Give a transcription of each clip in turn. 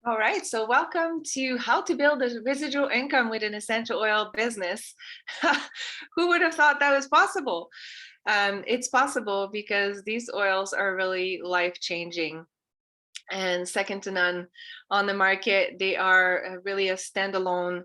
All right, so welcome to how to build a residual income with an essential oil business. Who would have thought that was possible? It's possible because these oils are really life-changing and second to none on the market. They are really a standalone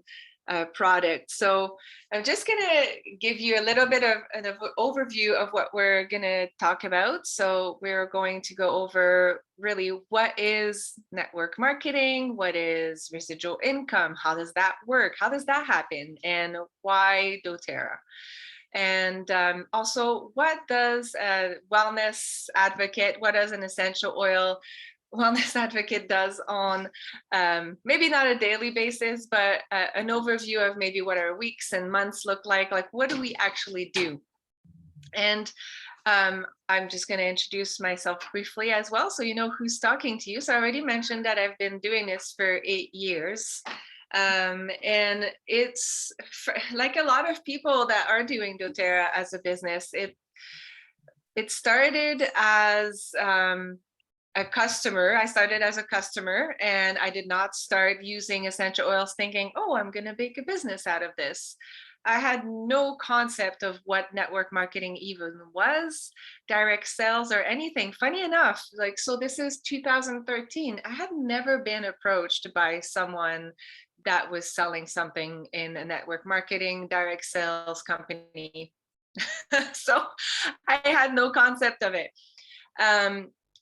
product. So I'm just going to give you a little bit of an overview of what we're going to talk about. So we're going to go over really what is network marketing, what is residual income, how does that work, how does that happen, and why doTERRA. And also, what does a wellness advocate, what does an essential oil wellness advocate does on maybe not a daily basis, but an overview of maybe what our weeks and months look like what do we actually do? And I'm just going to introduce myself briefly as well, so you know who's talking to you. So I already mentioned that I've been doing this for 8 years. And it's like a lot of people that are doing doTERRA as a business. It started as a customer. I started as a customer, and I did not start using essential oils thinking, oh, I'm going to make a business out of this. I had no concept of what network marketing even was, direct sales, or anything. Funny enough, so this is 2013. I had never been approached by someone that was selling something in a network marketing, direct sales company. So I had no concept of it.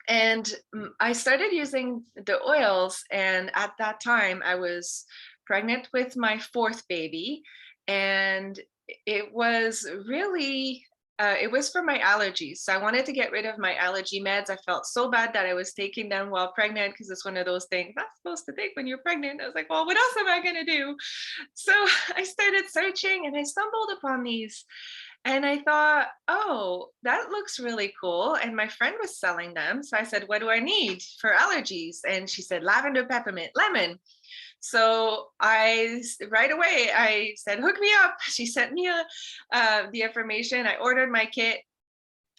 And I started using the oils, and at that time I was pregnant with my 4th baby, and it was really it was for my allergies. So I wanted to get rid of my allergy meds. I felt so bad that I was taking them while pregnant, because it's one of those things not supposed to take when you're pregnant. I was like, well, what else am I going to do? So I started searching, and I stumbled upon these. And I thought, oh, that looks really cool. And my friend was selling them. So I said, what do I need for allergies? And she said, lavender, peppermint, lemon. So right away, I said, hook me up. She sent me the information. I ordered my kit.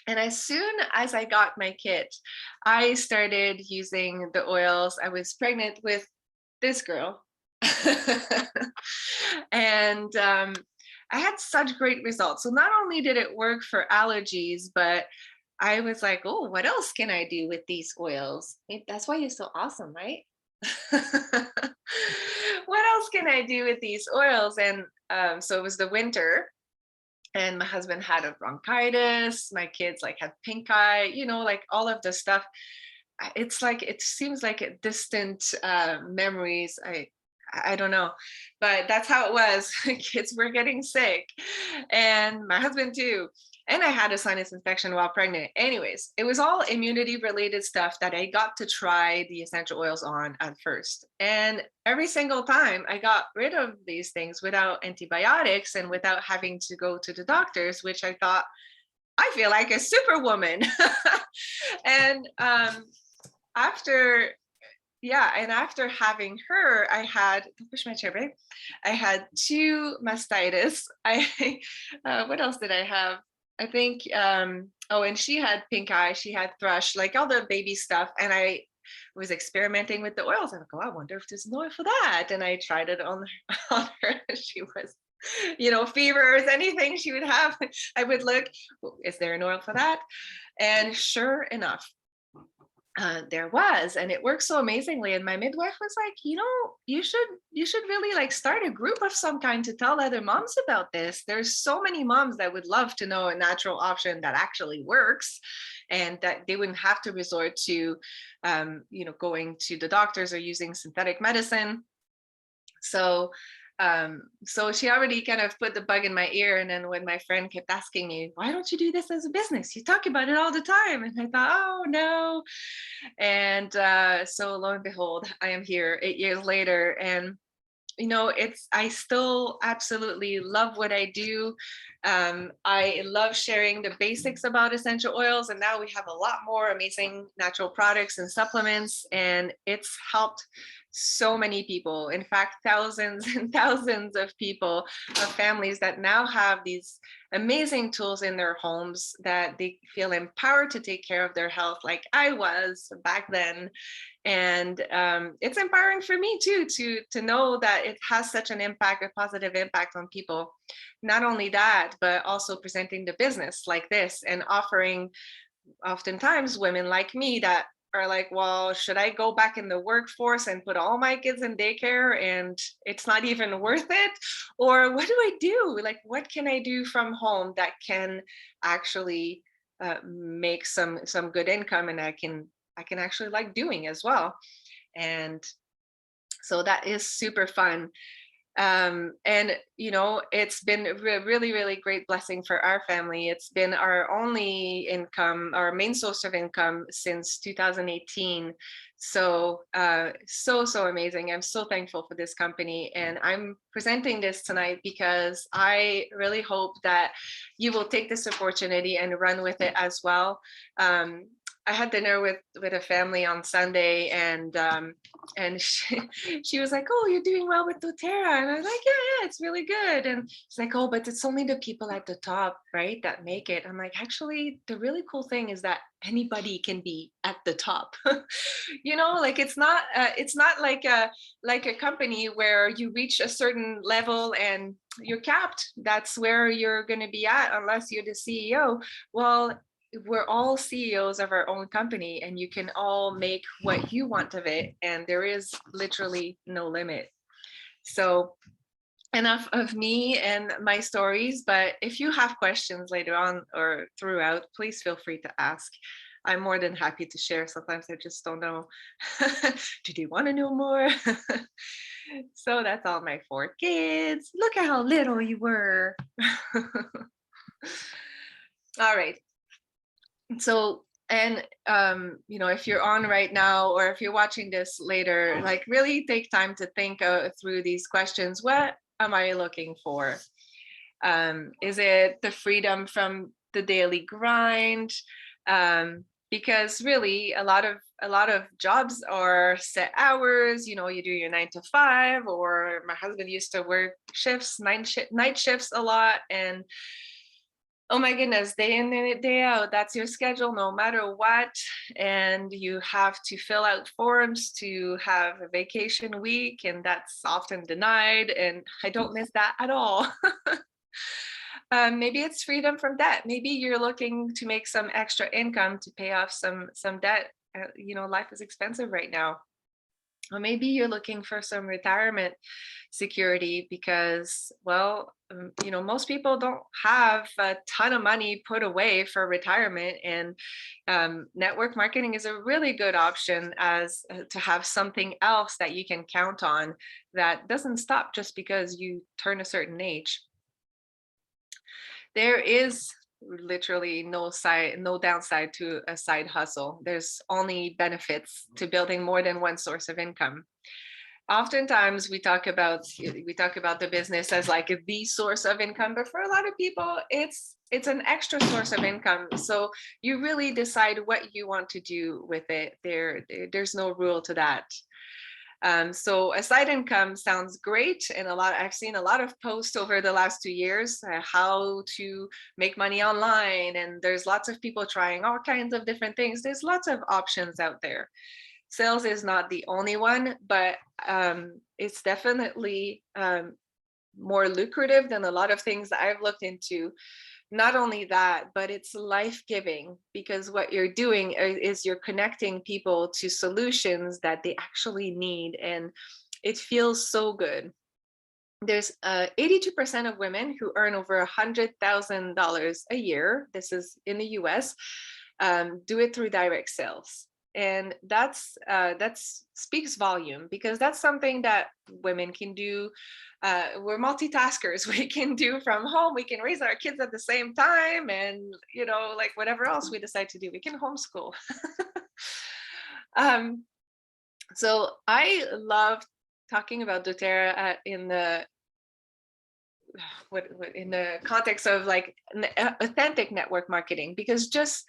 And as soon as I got my kit, I started using the oils. I was pregnant with this girl. And I had such great results. So not only did it work for allergies, but I was like, oh, what else can I do with these oils? That's why you're so awesome, right? What else can I do with these oils? And so it was the winter, and my husband had a bronchitis. My kids had pink eye, all of the stuff. It's like, it seems like a distant memories. I don't know, but that's how it was. Kids were getting sick, and my husband too. And I had a sinus infection while pregnant. Anyways, it was all immunity related stuff that I got to try the essential oils on at first. And every single time I got rid of these things without antibiotics and without having to go to the doctors, which I thought, I feel like a superwoman. And after after having her, I had, don't push my chair, babe. I had 2 mastitis. What else did I have? I think, oh, and she had pink eye, she had thrush, like all the baby stuff. And I was experimenting with the oils. I'm like, oh, I wonder if there's an oil for that. And I tried it on her. She was, fevers, anything she would have. I would look, is there an oil for that? And sure enough, there was, and it worked so amazingly. And my midwife was like, you should really start a group of some kind to tell other moms about this. There's so many moms that would love to know a natural option that actually works, and that they wouldn't have to resort to going to the doctors or using synthetic medicine. So she already kind of put the bug in my ear. And then when my friend kept asking me, why don't you do this as a business? You talk about it all the time. And I thought, oh no. And so lo and behold, I am here 8 years later. And I still absolutely love what I do. I love sharing the basics about essential oils, and now we have a lot more amazing natural products and supplements, and it's helped so many people. In fact, thousands and thousands of people, of families that now have these amazing tools in their homes that they feel empowered to take care of their health, like I was back then. And it's empowering for me too, to know that it has such an impact, a positive impact on people. Not only that, but also presenting the business like this and offering oftentimes women like me that are like, well, should I go back in the workforce and put all my kids in daycare and it's not even worth it? Or what do I do? Like, what can I do from home that can actually make some good income, and I can actually like doing as well. And so that is super fun. And it's been a really, really great blessing for our family. It's been our only income, our main source of income since 2018. So so amazing. I'm so thankful for this company, and I'm presenting this tonight because I really hope that you will take this opportunity and run with it as well. I had dinner with a family on Sunday, and she was like, "Oh, you're doing well with doTERRA," and I was like, "Yeah, it's really good." And she's like, "Oh, but it's only the people at the top, right, that make it." I'm like, "Actually, the really cool thing is that anybody can be at the top." Like it's not like a company where you reach a certain level and you're capped. That's where you're going to be at unless you're the CEO. Well, we're all CEOs of our own company, and you can all make what you want of it, and there is literally no limit. So enough of me and my stories, but if you have questions later on or throughout, please feel free to ask. I'm more than happy to share. Sometimes I just don't know. Do they want to know more? So that's all my 4 kids. Look at how little you were. All right. So, and if you're on right now, or if you're watching this later, like really take time to think through these questions. What am I looking for? Is it the freedom from the daily grind? Because really a lot of jobs are set hours. You do your 9 to 5, or my husband used to work night shifts a lot, and oh my goodness, day in and day out, that's your schedule no matter what. And you have to fill out forms to have a vacation week, and that's often denied. And I don't miss that at all. Maybe it's freedom from debt. Maybe you're looking to make some extra income to pay off some debt. Life is expensive right now. Or maybe you're looking for some retirement security because, well, most people don't have a ton of money put away for retirement, and network marketing is a really good option as to have something else that you can count on that doesn't stop just because you turn a certain age. There is literally no downside to a side hustle. There's only benefits to building more than one source of income. Oftentimes we talk about the business as like the source of income, but for a lot of people it's an extra source of income. So you really decide what you want to do with it. There's no rule to that. So a side income sounds great, and I've seen a lot of posts over the last 2 years how to make money online, and there's lots of people trying all kinds of different things. There's lots of options out there. Sales is not the only one, but it's definitely more lucrative than a lot of things that I've looked into. Not only that, but it's life-giving, because what you're doing is you're connecting people to solutions that they actually need, and it feels so good. There's 82% of women who earn over $100,000 a year. This is in the US, do it through direct sales. And that speaks volume, because that's something that women can do. We're multitaskers. We can do from home. We can raise our kids at the same time, and like whatever else we decide to do, we can homeschool. So I love talking about doTERRA what in the context of like authentic network marketing, because just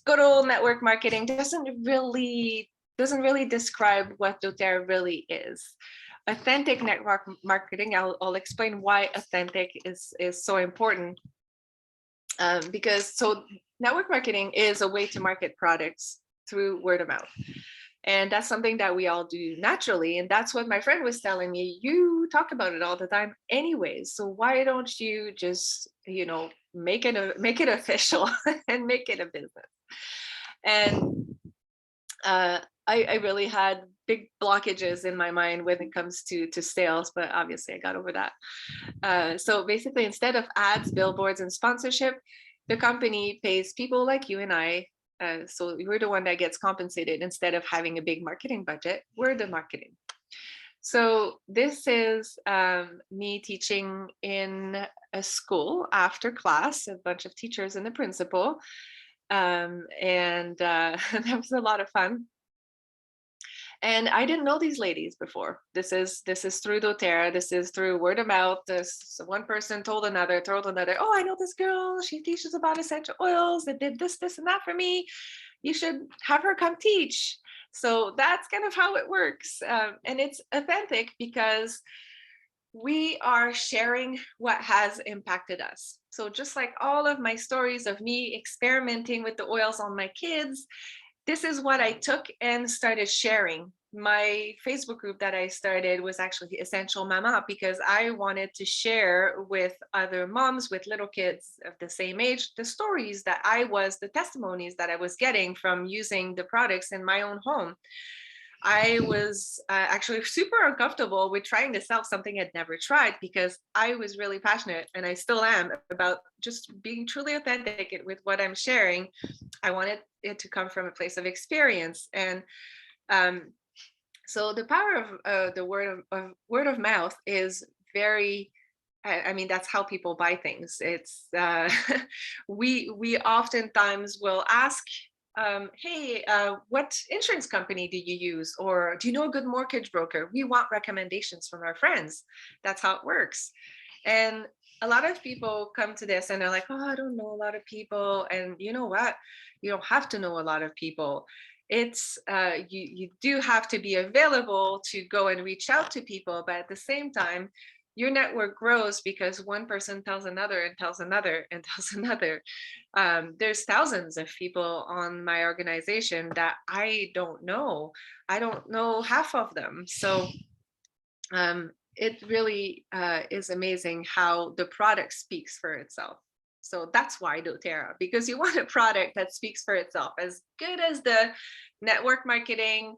good old network marketing doesn't really describe what doTERRA really is. Authentic network marketing, I'll explain why authentic is so important. Because so network marketing is a way to market products through word of mouth. And that's something that we all do naturally. And that's what my friend was telling me. You talk about it all the time anyways. So why don't you just, make it official and make it a business? And I really had big blockages in my mind when it comes to sales, but obviously I got over that. So basically, instead of ads, billboards, and sponsorship, the company pays people like you and I. So we're the one that gets compensated instead of having a big marketing budget. We're the marketing. So this is me teaching in a school after class, a bunch of teachers and the principal. And that was a lot of fun. And I didn't know these ladies before. This is through doTERRA. This is through word of mouth. This one person told another. Oh, I know this girl. She teaches about essential oils. That did this, and that for me. You should have her come teach. So that's kind of how it works. And it's authentic because we are sharing what has impacted us. So just like all of my stories of me experimenting with the oils on my kids, this is what I took and started sharing. My Facebook group that I started was actually Essential Mama, because I wanted to share with other moms with little kids of the same age the stories the testimonies that I was getting from using the products in my own home. I was actually super uncomfortable with trying to sell something I'd never tried, because I was really passionate, and I still am, about just being truly authentic with what I'm sharing. I wanted it to come from a place of experience. And so the power of the word of mouth is very, I mean, that's how people buy things. It's we oftentimes will ask, hey, what insurance company do you use? Or do you know a good mortgage broker? We want recommendations from our friends. That's how it works. And a lot of people come to this and they're like, oh, I don't know a lot of people. And you know what? You don't have to know a lot of people. It's you do have to be available to go and reach out to people, but at the same time, your network grows because one person tells another and tells another and tells another. There's thousands of people on my organization that I don't know. I don't know half of them. So it really is amazing how the product speaks for itself. So that's why doTERRA, because you want a product that speaks for itself. As good as the network marketing,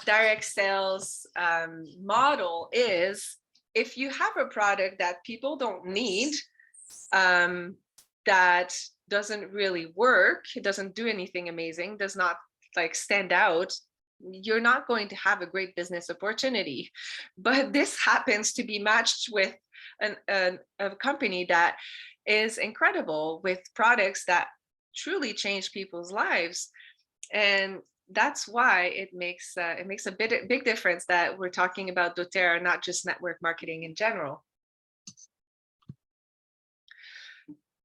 direct sales model is, if you have a product that people don't need, that doesn't really work, it doesn't do anything amazing, does not like stand out, you're not going to have a great business opportunity. But this happens to be matched with a company that is incredible, with products that truly change people's lives. And that's why it makes a big difference that we're talking about doTERRA, not just network marketing in general.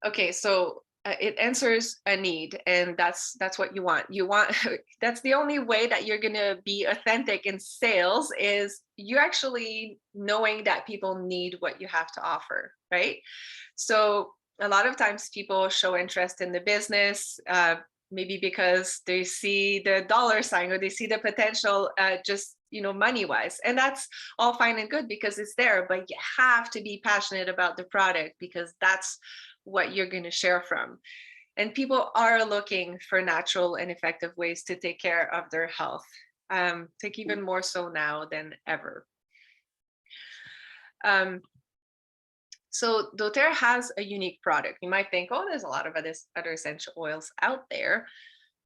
Okay, so it answers a need, and that's what you want. That's the only way that you're going to be authentic in sales, is you actually knowing that people need what you have to offer, right? So a lot of times people show interest in the business, maybe because they see the dollar sign, or they see the potential, just money wise, and that's all fine and good because it's there. But you have to be passionate about the product, because that's what you're going to share from. And people are looking for natural and effective ways to take care of their health, like even more so now than ever. So doTERRA has a unique product. You might think, oh, there's a lot of other essential oils out there.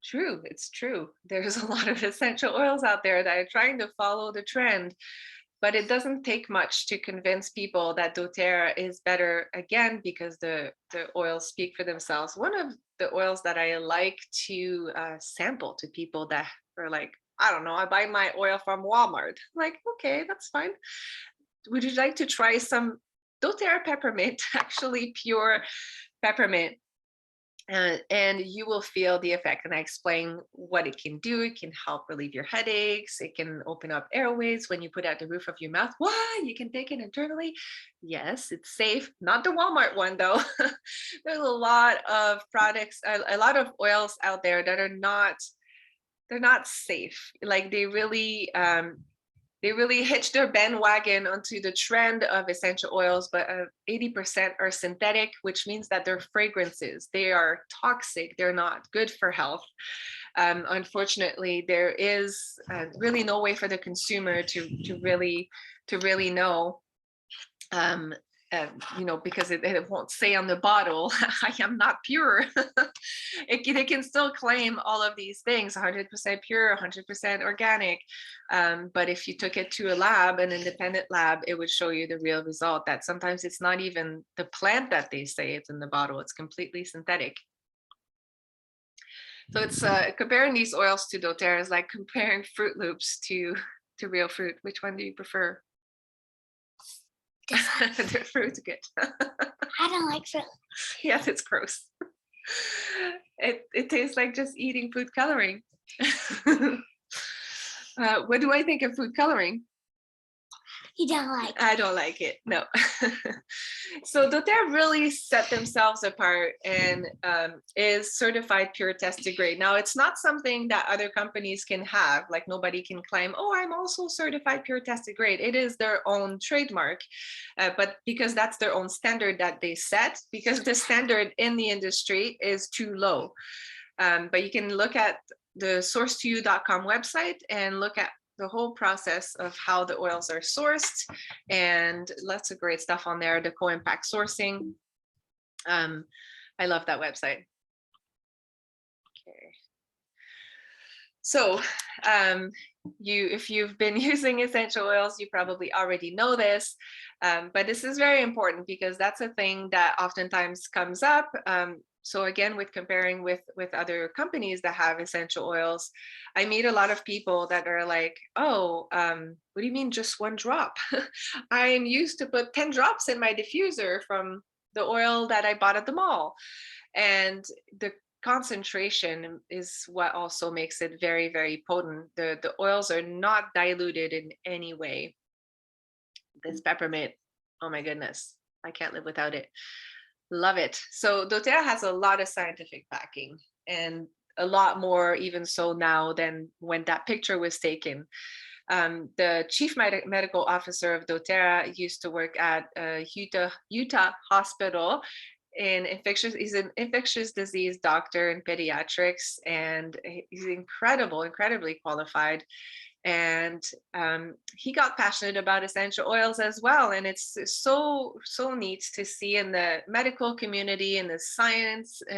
True, it's true. There's a lot of essential oils out there that are trying to follow the trend, but it doesn't take much to convince people that doTERRA is better, again, because the oils speak for themselves. One of the oils that I like to sample to people that are like, I don't know, I buy my oil from Walmart. I'm like, okay, that's fine. Would you like to try some doTERRA peppermint, actually pure peppermint. And you will feel the effect. And I explain what it can do. It can help relieve your headaches. It can open up airways when you put out the roof of your mouth. What? You can take it internally? Yes, it's safe. Not the Walmart one, though. There's a lot of products, a lot of oils out there that are not, they're not safe. Like they really hitch their bandwagon onto the trend of essential oils, but 80% are synthetic, which means that they're fragrances. They are toxic. They're not good for health. Unfortunately, there is really no way for the consumer to really know. Because it won't say on the bottle, I am not pure. They can still claim all of these things, 100% pure, 100% organic. But if you took it to a lab, an independent lab, it would show you the real result that sometimes it's not even the plant that they say it's in the bottle, it's completely synthetic. So it's comparing these oils to doTERRA is like comparing Fruit Loops to real fruit. Which one do you prefer? The fruit's good. I don't like fruit. Yes, it's gross. It tastes like just eating food coloring. What do I think of food coloring? You don't like it. I don't like it, no. So doTERRA really set themselves apart and is certified pure tested grade. Now, it's not something that other companies can have, like nobody can claim, oh, I'm also certified pure tested grade. It is their own trademark, but because that's their own standard that they set, because the standard in the industry is too low. But you can look at the source2you.com website and look at the whole process of how the oils are sourced, and lots of great stuff on there. The co-impact sourcing. I love that website. Okay. So if you've been using essential oils, you probably already know this, but this is very important because that's a thing that oftentimes comes up. So again, with comparing with other companies that have essential oils, I meet a lot of people that are like, oh, what do you mean just one drop? I'm used to put 10 drops in my diffuser from the oil that I bought at the mall. And the concentration is what also makes it very, very potent. The oils are not diluted in any way. This peppermint, oh my goodness, I can't live without it. Love it. So doTERRA has a lot of scientific backing, and a lot more even so now than when that picture was taken. The chief medical officer of doTERRA used to work at Utah hospital he's an infectious disease doctor in pediatrics, and he's incredibly qualified. And he got passionate about essential oils as well. And it's so neat to see in the medical community, in the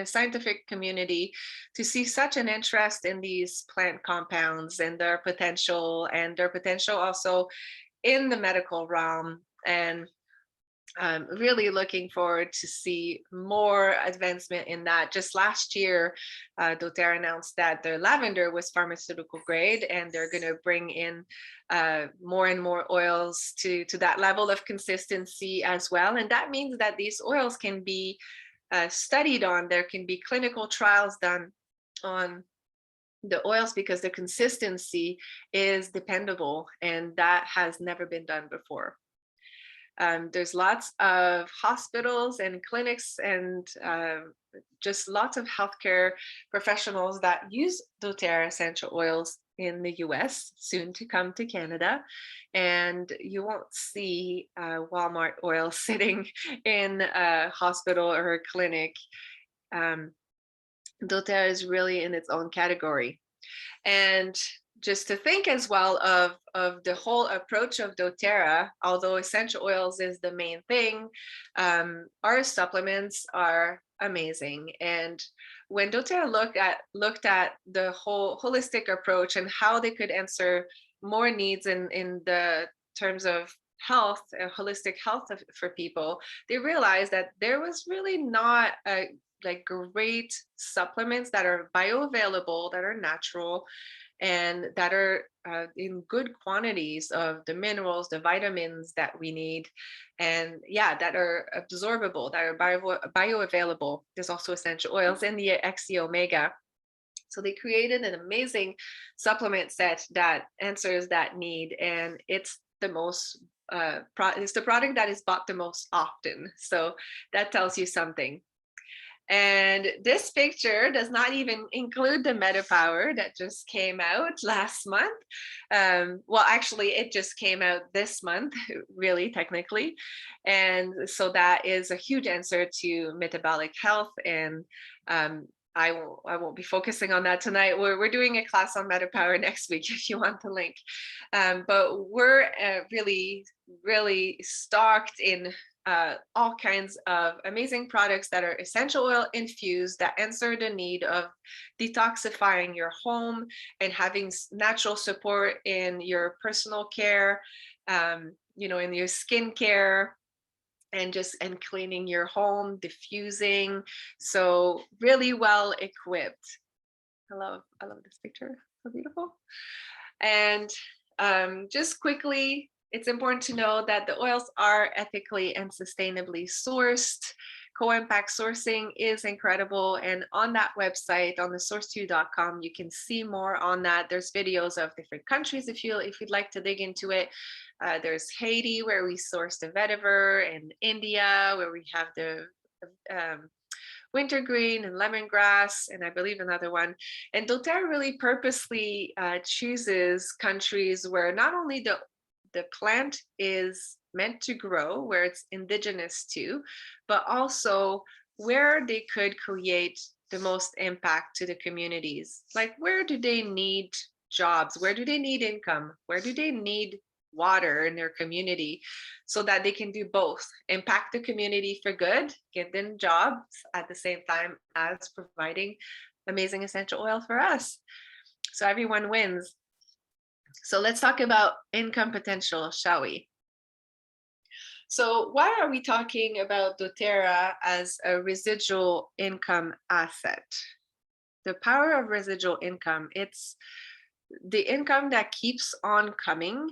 scientific community, to see such an interest in these plant compounds and their potential also in the medical realm. And I'm really looking forward to see more advancement in that. Just last year, doTERRA announced that their lavender was pharmaceutical grade, and they're going to bring in more and more oils to that level of consistency as well. And that means that these oils can be studied on. There can be clinical trials done on the oils because the consistency is dependable, and that has never been done before. There's lots of hospitals and clinics and just lots of healthcare professionals that use doTERRA essential oils in the US, soon to come to Canada. And you won't see Walmart oil sitting in a hospital or a clinic. doTERRA is really in its own category. And just to think as well of the whole approach of doTERRA, although essential oils is the main thing, our supplements are amazing. And when doTERRA looked at the whole holistic approach and how they could answer more needs in the terms of health, holistic health for people, they realized that there was really not like great supplements that are bioavailable, that are natural, and that are in good quantities of the minerals, the vitamins that we need, and yeah, that are absorbable, that are bioavailable. There's also essential oils and the XC omega. So they created an amazing supplement set that answers that need, and it's the most it's the product that is bought the most often. So that tells you something. And this picture does not even include the MetaPower that just came out last month. Well, actually, it just came out this month, really, technically. And so that is a huge answer to metabolic health. And I won't be focusing on that tonight. We're doing a class on MetaPower next week if you want the link. But we're really stocked in all kinds of amazing products that are essential oil infused, that answer the need of detoxifying your home and having natural support in your personal care, in your skincare, and cleaning your home, diffusing. So really well equipped. I love this picture. So beautiful. And just quickly, it's important to know that the oils are ethically and sustainably sourced. Co-impact sourcing is incredible. And on that website, on the source2.com, you can see more on that. There's videos of different countries if you'd like to dig into it. There's Haiti, where we source the vetiver, and India, where we have the wintergreen and lemongrass, and I believe another one. And doTERRA really purposely chooses countries where not only the plant is meant to grow, where it's indigenous to, but also where they could create the most impact to the communities. Like, where do they need jobs? Where do they need income? Where do they need water in their community, so that they can do both, impact the community for good, give them jobs at the same time as providing amazing essential oil for us. So everyone wins. So let's talk about income potential, shall we? So why are we talking about doTERRA as a residual income asset? The power of residual income, it's the income that keeps on coming,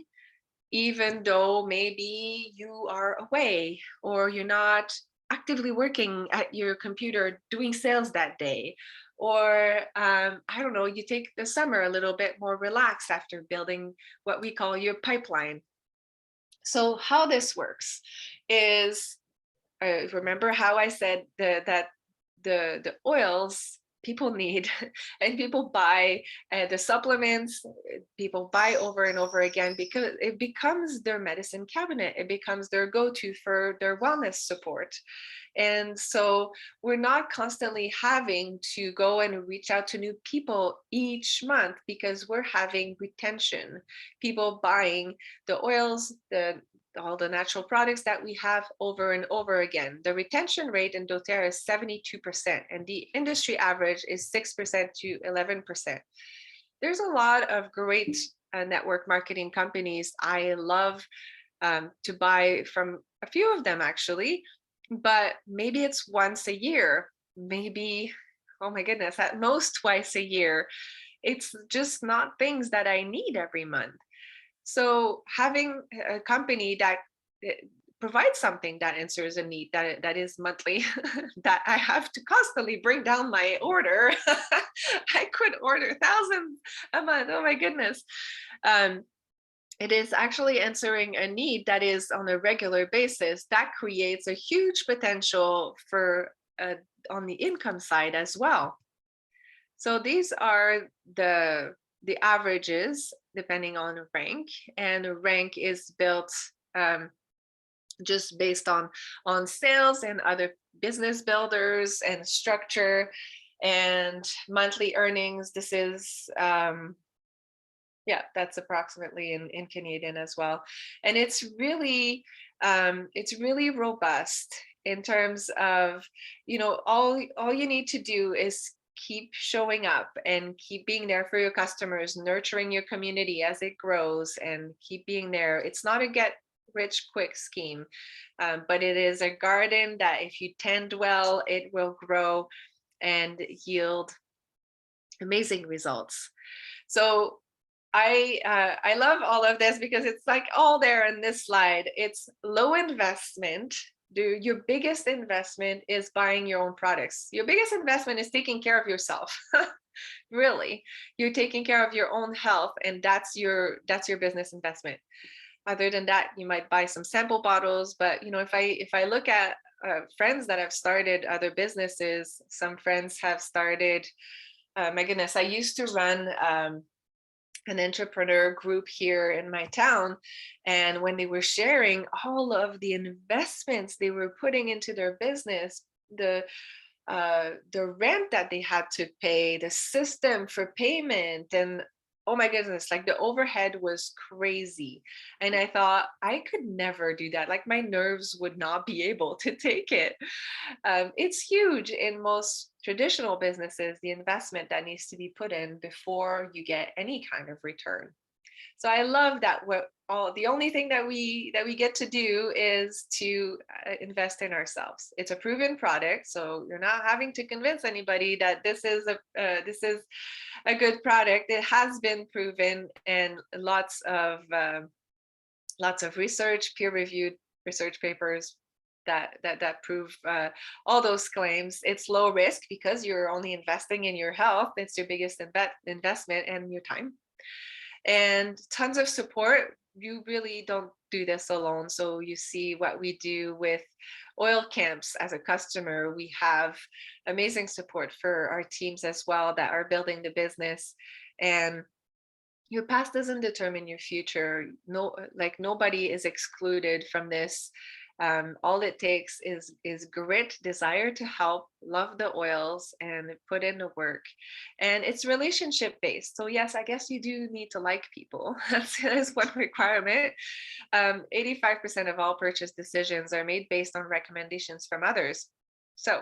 even though maybe you are away or you're not actively working at your computer doing sales that day. Or I don't know, you take the summer a little bit more relaxed after building what we call your pipeline. So how this works is, remember how I said that the oils people need and people buy, the supplements people buy over and over again, because it becomes their medicine cabinet. It becomes their go-to for their wellness support. And so we're not constantly having to go and reach out to new people each month, because we're having retention, people buying the oils, all the natural products that we have over and over again. The retention rate in doTERRA is 72%, and the industry average is 6% to 11%. There's a lot of great network marketing companies. I love to buy from a few of them, actually, but maybe it's once a year, maybe, oh my goodness, at most twice a year. It's just not things that I need every month. So having a company that provides something that answers a need that is monthly, that I have to constantly bring down my order. I could order thousands a month. Oh my goodness. It is actually answering a need that is on a regular basis. That creates a huge potential for on the income side as well. So these are the averages depending on rank, and rank is built just based on sales and other business builders and structure and monthly earnings. This is yeah, that's approximately in Canadian as well. And it's really robust in terms of, all you need to do is keep showing up and keep being there for your customers, nurturing your community as it grows, and keep being there. It's not a get rich quick scheme, but it is a garden that if you tend well, it will grow and yield amazing results. So I love all of this because it's like all there in this slide. It's low investment. Your biggest investment is buying your own products. Your biggest investment is taking care of yourself. Really, you're taking care of your own health, and that's your business investment. Other than that, you might buy some sample bottles, but if I look at friends that have started other businesses, some friends have started, my goodness, I used to run an entrepreneur group here in my town, and when they were sharing all of the investments they were putting into their business, the rent that they had to pay, the system for payment, and oh my goodness, like the overhead was crazy. And I thought I could never do that. Like my nerves would not be able to take it. It's huge in most traditional businesses, the investment that needs to be put in before you get any kind of return. So I love that the only thing that we get to do is to invest in ourselves. It's a proven product, so you're not having to convince anybody that this is a good product. It has been proven, and lots of research, peer-reviewed research papers that prove all those claims. It's low risk because you're only investing in your health. It's your biggest investment, and your time, and tons of support. You really don't do this alone. So you see what we do with oil camps. As a customer, we have amazing support for our teams as well that are building the business. And your past doesn't determine your future. No, like nobody is excluded from this. All it takes is grit, desire to help, love the oils, and put in the work. And it's relationship based. So yes, I guess you do need to like people. That's one requirement. 85% of all purchase decisions are made based on recommendations from others. So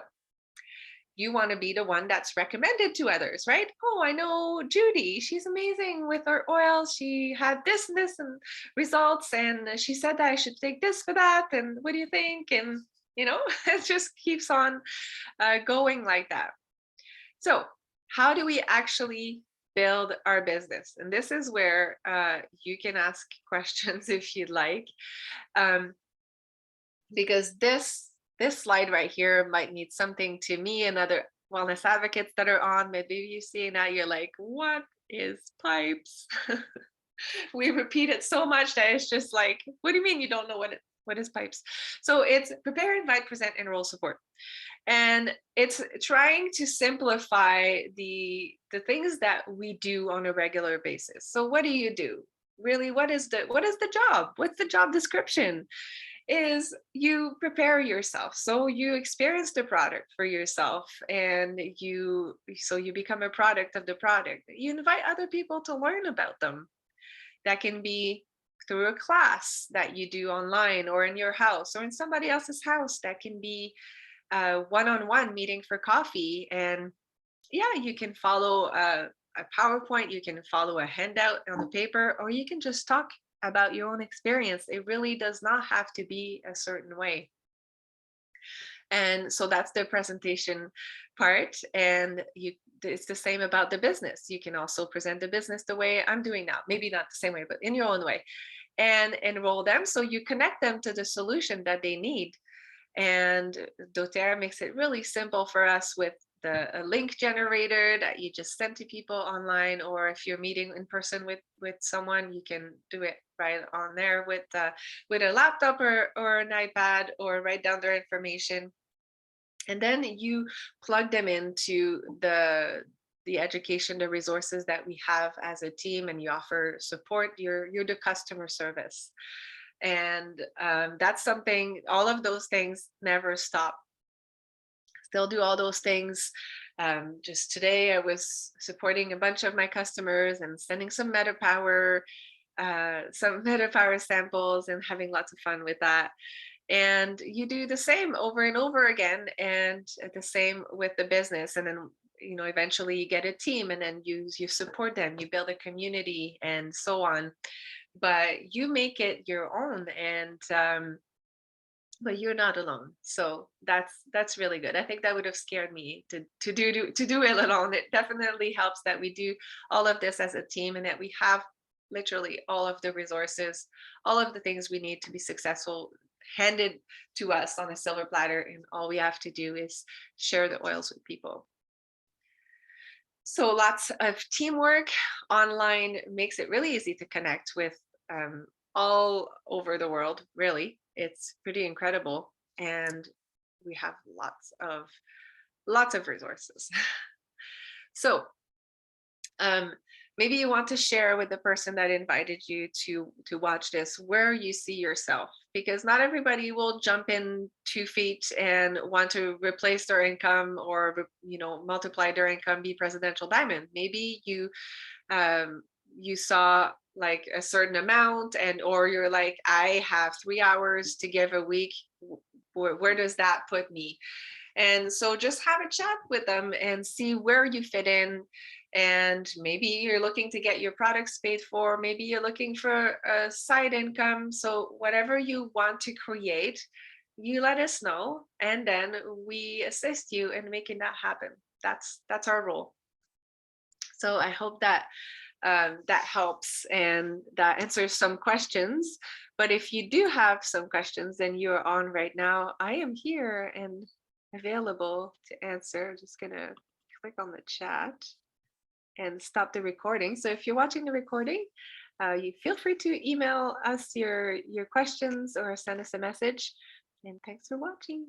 you want to be the one that's recommended to others, right? Oh, I know Judy. She's amazing with her oils. She had this and this and results, and she said that I should take this for that. And what do you think? And it just keeps on going like that. So, how do we actually build our business? And this is where you can ask questions if you'd like, because this slide right here might need something to me and other wellness advocates that are on. Maybe you see now you're like, what is pipes? We repeat it so much that it's just like, what do you mean you don't know what is pipes? So it's prepare, invite, present, enroll, support. And it's trying to simplify the things that we do on a regular basis. So what do you do? Really, what is the job? What's the job description? Is you prepare yourself, so you experience the product for yourself, and you become a product of the product. You invite other people to learn about them. That can be through a class that you do online, or in your house, or in somebody else's house. That can be a one-on-one meeting for coffee, and yeah, you can follow a PowerPoint, you can follow a handout on the paper, or you can just talk about your own experience. It really does not have to be a certain way. And so that's the presentation part. And it's the same about the business. You can also present the business the way I'm doing now, maybe not the same way, but in your own way, and enroll them. So you connect them to the solution that they need. And doTERRA makes it really simple for us with a link generator that you just send to people online, or if you're meeting in person with someone, you can do it right on there with a laptop or an iPad, or write down their information. And then you plug them into the education, the resources that we have as a team, and you offer support. You're the customer service. And that's something, all of those things never stop. Still do all those things. Just today, I was supporting a bunch of my customers and sending some MetaPower samples, and having lots of fun with that. And you do the same over and over again, and the same with the business. And then eventually you get a team, and then you support them, you build a community, and so on. But you make it your own. And but you're not alone. So that's really good. I think that would have scared me to do it alone. It definitely helps that we do all of this as a team and that we have literally all of the resources, all of the things we need to be successful handed to us on a silver platter, and all we have to do is share the oils with people. So lots of teamwork online makes it really easy to connect with all over the world, really. It's pretty incredible. And we have lots of resources. So um, maybe you want to share with the person that invited you to watch this where you see yourself, because not everybody will jump in 2 feet and want to replace their income or multiply their income, be presidential diamond. Maybe you saw like a certain amount, and or you're like, I have 3 hours to give a week. Where does that put me? And so just have a chat with them and see where you fit in. And maybe you're looking to get your products paid for, maybe you're looking for a side income. So whatever you want to create, you let us know, and then we assist you in making that happen. That's our role. So I hope that that helps and that answers some questions. But if you do have some questions, then you're on right now. I am here and available to answer. Just gonna click on the chat and stop the recording. So if you're watching the recording, you feel free to email us your questions or send us a message. And thanks for watching.